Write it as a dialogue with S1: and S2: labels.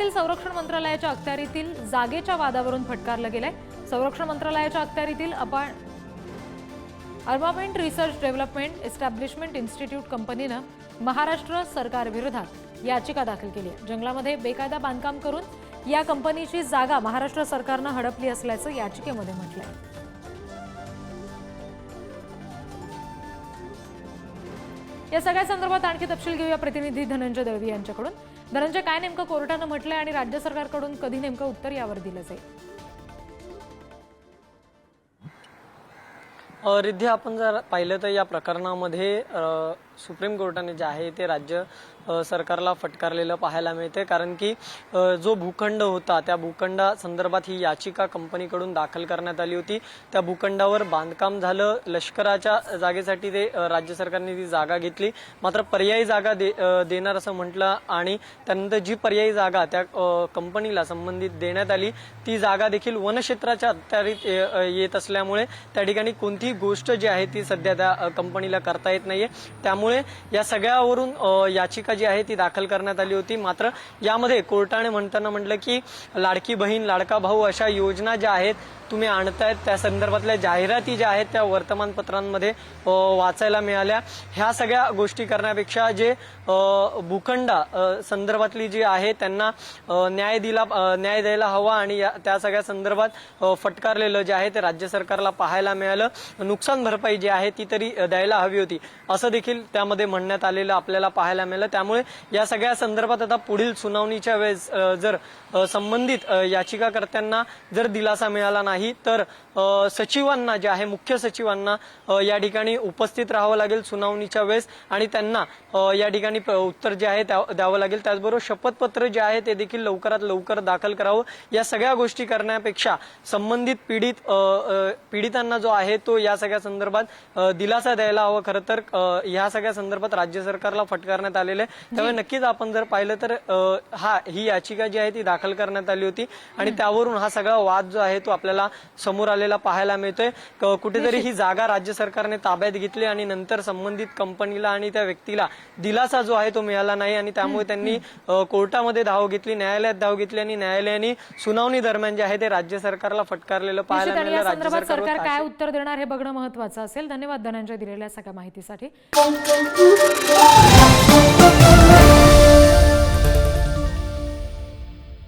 S1: केंद्रातील संरक्षण मंत्रालयाच्या अखत्यारीतील जागेच्या वादावरून फटकारलं गेलंय। संरक्षण मंत्रालयाच्या अखत्यारीतील armament research development establishment institute कंपनीनं महाराष्ट्र सरकारविरोधात याचिका दाखल केली आहे। जंगलामध्ये बेकायदा बांधकाम करून या कंपनीची जागा महाराष्ट्र सरकारनं हडपली असल्याचं याचिकेमध्ये म्हटलंय। या सगळ्या संदर्भात आणखी तपशील घेऊया प्रतिनिधी धनंजय दळवी यांच्याकडून। धनंजय, काय नेमकं कोर्टानं म्हटलंय आणि राज्य सरकारकडून कधी नेमकं उत्तर यावर दिलं जाईल?
S2: रिद्धी, आपण जर पाहिलं तर या प्रकरणामध्ये सुप्रीम कोर्टाने जे आहे ते राज्य सरकारला फटकारलेलं पाहायला मिळते। कारण की जो भूखंड होता त्या भूखंडा संदर्भात ही याचिका कंपनीकडून दाखल करण्यात आली होती। त्या भूखंडावर बांधकाम झालं, लष्कराच्या जागेसाठी ते राज्य सरकारने ती जागा घेतली, मात्र पर्यायी जागा देणार असं म्हटलं आणि त्यानंतर जी पर्यायी जागा त्या कंपनीला संबंधित देण्यात आली ती जागा देखील वनक्षेत्राच्या अखत्यारीत येत असल्यामुळे त्या ठिकाणी कोणतीही गोष्ट जी आहे ती सध्या त्या कंपनीला करता येत नाहीये। त्यामुळे या सगळ्यावरून याचिका जी आहे ती दाखल करण्यात आली होती। मात्र यामध्ये कोर्टाने म्हणताना म्हटलं की लाडकी बहीण लाडका भाऊ अशा योजना ज्या आहेत तुम्ही आणतायत त्या संदर्भातल्या जाहिराती ज्या आहेत त्या वर्तमानपत्रांमध्ये वाचायला मिळाल्या। ह्या सगळ्या गोष्टी करण्यापेक्षा जे भूखंडा संदर्भातली जी आहे त्यांना न्याय द्यायला हवा आणि त्या सगळ्या संदर्भात फटकारलेलं जे आहे ते राज्य सरकारला पाहायला मिळालं। नुकसान भरपाई जी आहे ती तरी द्यायला हवी होती असं देखील त्यामध्ये म्हणण्यात आलेलं आपल्याला पाहायला मिळालं। त्यामुळे या सगळ्या संदर्भात आता पुढील सुनावणीच्या वेळेस जर संबंधित याचिकाकर्त्यांना जर दिलासा मिळाला नाही तर सचिवांना जे आहे मुख्य सचिवांना या ठिकाणी उपस्थित राहावं लागेल सुनावणीच्या वेळेस आणि त्यांना या ठिकाणी उत्तर जे आहे द्यावं लागेल। त्याचबरोबर शपथपत्र जे आहे ते देखील लवकरात लवकर दाखल करावं। या सगळ्या गोष्टी करण्यापेक्षा संबंधित पीडितांना जो आहे तो या सगळ्या संदर्भात दिलासा द्यायला हवा। खरं तर या सगळ्या संदर्भात राज्य सरकारला फटकारण्यात आलेले आहे। त्यामुळे नक्कीच आपण जर पाहिलं तर ही याचिका जी आहे ती दाखल करण्यात आली होती आणि त्यावरून हा सगळा वाद जो आहे तो आपल्याला समोर आलेला पाहायला मिळतोय। कुठेतरी ही जागा राज्य सरकारने ताब्यात घेतली आणि नंतर संबंधित कंपनीला आणि त्या व्यक्तीला दिलासा जो आहे तो मिळाला नाही आणि त्यामुळे त्यांनी कोर्टामध्ये धाव घेतली, न्यायालयात धाव घेतली आणि न्यायालयाने सुनावणी दरम्यान जे आहे ते राज्य सरकारला फटकारलेलं पाहायला मिळालं। राज्य
S1: सरकार काय उत्तर देणार हे बघणं महत्त्वाचं असेल। धन्यवाद धनंजय दिलेल्या सगळ्या माहितीसाठी।